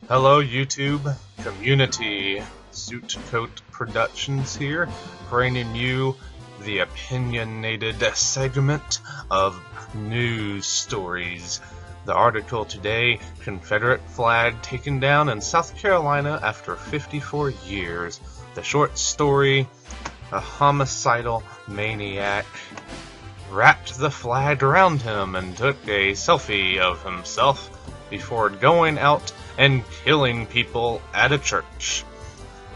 Hello YouTube community, Suitcoat Productions here, bringing you the opinionated segment of news stories. The article today, Confederate flag taken down in South Carolina after 54 years. The short story, a homicidal maniac wrapped the flag around him and took a selfie of himself before going out and killing people at a church.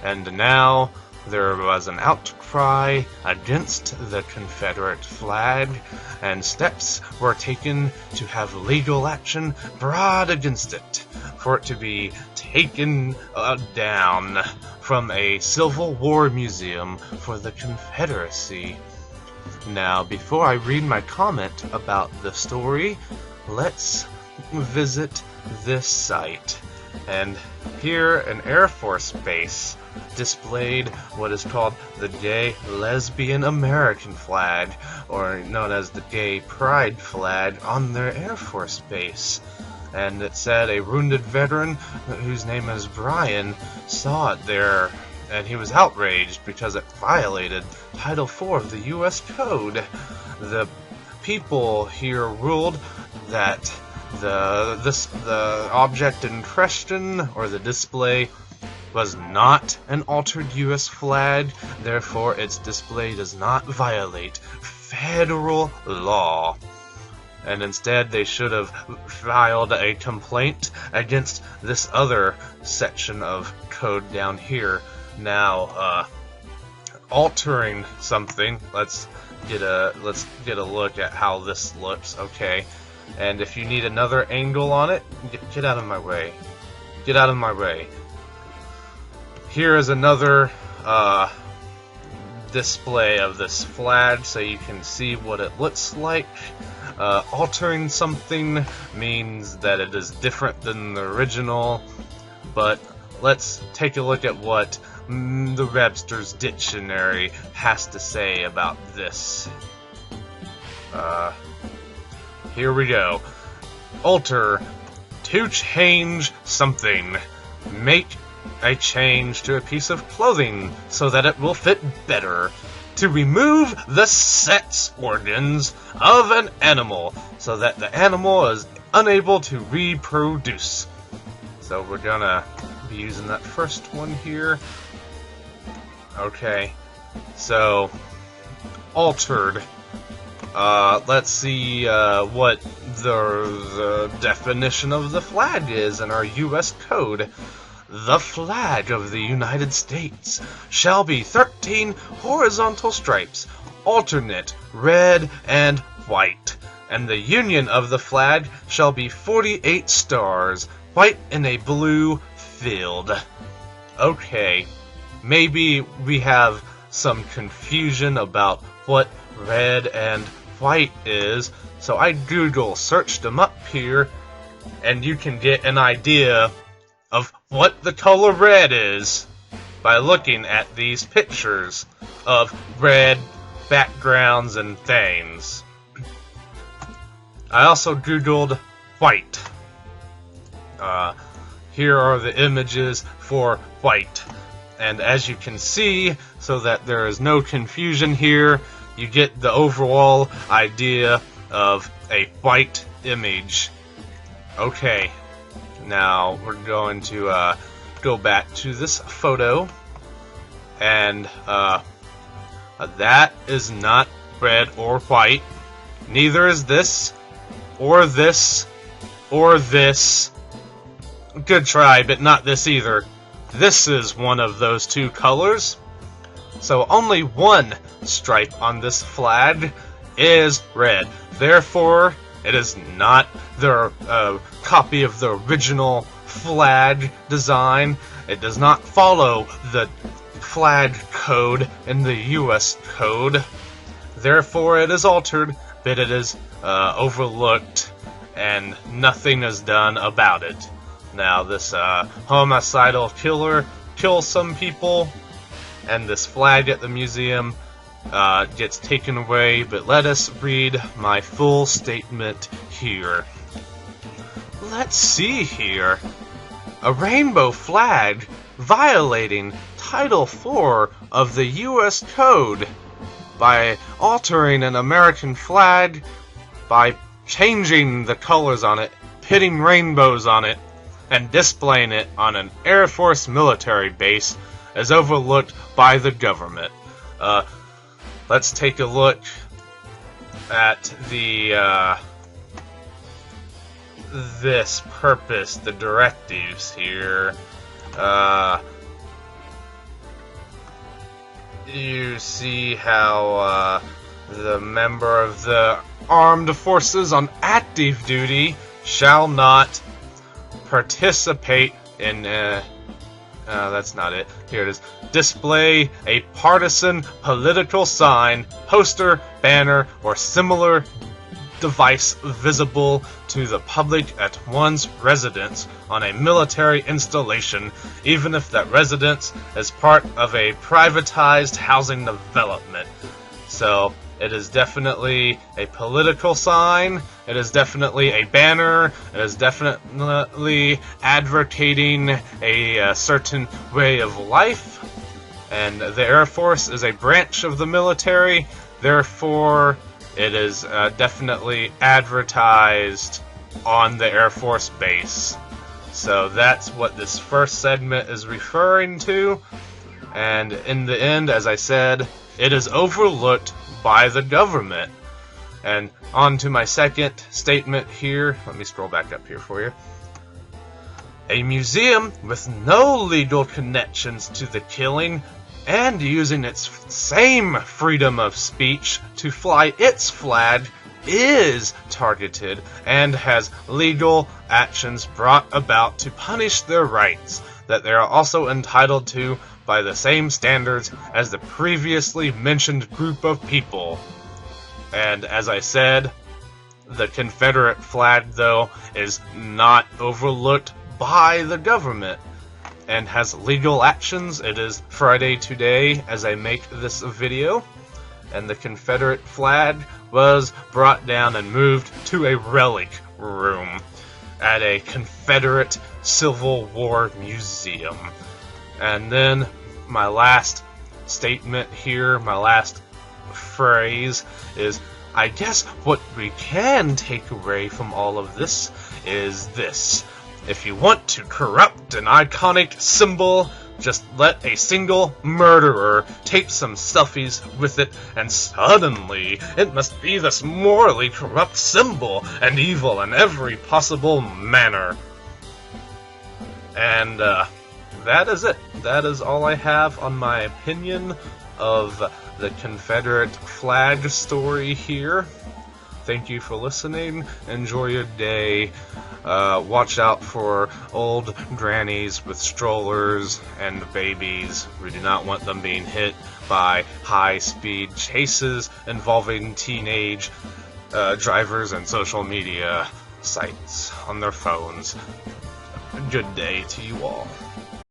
And now there was an outcry against the Confederate flag, and steps were taken to have legal action brought against it, for it to be taken down from a Civil War museum for the Confederacy. Now, before I read my comment about the story, let's visit this site. And here, an Air Force base displayed what is called the Gay Lesbian American flag, or known as the Gay Pride flag, on their Air Force base. And it said a wounded veteran, whose name is Brian, saw it there, and he was outraged because it violated Title IV of the U.S. Code. The people here ruled that the object in question, or the display, was not an altered U.S. flag, therefore its display does not violate federal law. And instead they should have filed a complaint against this other section of code down here. Now, altering something, let's get a look at how this looks. Okay. And if you need another angle on it, get out of my way. Get out of my way. Here is another display of this flag so you can see what it looks like. Altering something means that it is different than the original, but let's take a look at what the Webster's Dictionary has to say about this. Here we go. Alter, to change something. Make a change to a piece of clothing so that it will fit better. To remove the sex organs of an animal so that the animal is unable to reproduce. So we're gonna be using that first one here. Okay. So, altered. Let's see what the definition of the flag is in our U.S. Code. The flag of the United States shall be 13 horizontal stripes, alternate red and white, and the union of the flag shall be 48 stars, white in a blue field. Okay, maybe we have some confusion about what red and white is, so I Google searched them up here, and you can get an idea of what the color red is by looking at these pictures of red backgrounds and things. I also Googled white. Here are the images for white, and as you can see, so that there is no confusion here, you get the overall idea of a white image. Okay, now we're going to go back to this photo, and that is not red or white. Neither is this, or this, or this. Good try, but not this either. This is one of those two colors. So only one stripe on this flag is red. Therefore, it is not the copy of the original flag design. It does not follow the flag code in the U.S. Code. Therefore, it is altered, but it is overlooked, and nothing is done about it. Now, this homicidal killer kills some people, and this flag at the museum gets taken away, but let us read my full statement here. Let's see here. a rainbow flag violating Title IV of the U.S. Code by altering an American flag by changing the colors on it, pitting rainbows on it, and displaying it on an Air Force military base is overlooked by the government. Let's take a look at the this purpose, the directives here. You see how the member of the armed forces on active duty shall not participate in that's not it. Here it is. Display a partisan political sign, poster, banner, or similar device visible to the public at one's residence on a military installation, even if that residence is part of a privatized housing development. So, it is definitely a political sign, it is definitely a banner, it is definitely advocating a certain way of life, and the Air Force is a branch of the military, therefore it is definitely advertised on the Air Force base. So that's what this first segment is referring to, and in the end, as I said, it is overlooked by the government. And on to my second statement here. Let me scroll back up here for you. A museum with no legal connections to the killing and using its same freedom of speech to fly its flag is targeted and has legal actions brought about to punish their rights that they are also entitled to by the same standards as the previously mentioned group of people. And as I said, the Confederate flag, though, is not overlooked by the government and has legal actions. It is Friday today as I make this video, and the Confederate flag was brought down and moved to a relic room at a Confederate Civil War museum. And then my last statement here, my last phrase is, I guess what we can take away from all of this is this. If you want to corrupt an iconic symbol, just let a single murderer take some selfies with it, and suddenly it must be this morally corrupt symbol and evil in every possible manner. And that is it. That is all I have on my opinion of the Confederate flag story here. Thank you for listening. Enjoy your day. Watch out for old grannies with strollers and babies. We do not want them being hit by high-speed chases involving teenage drivers and social media sites on their phones. Good day to you all.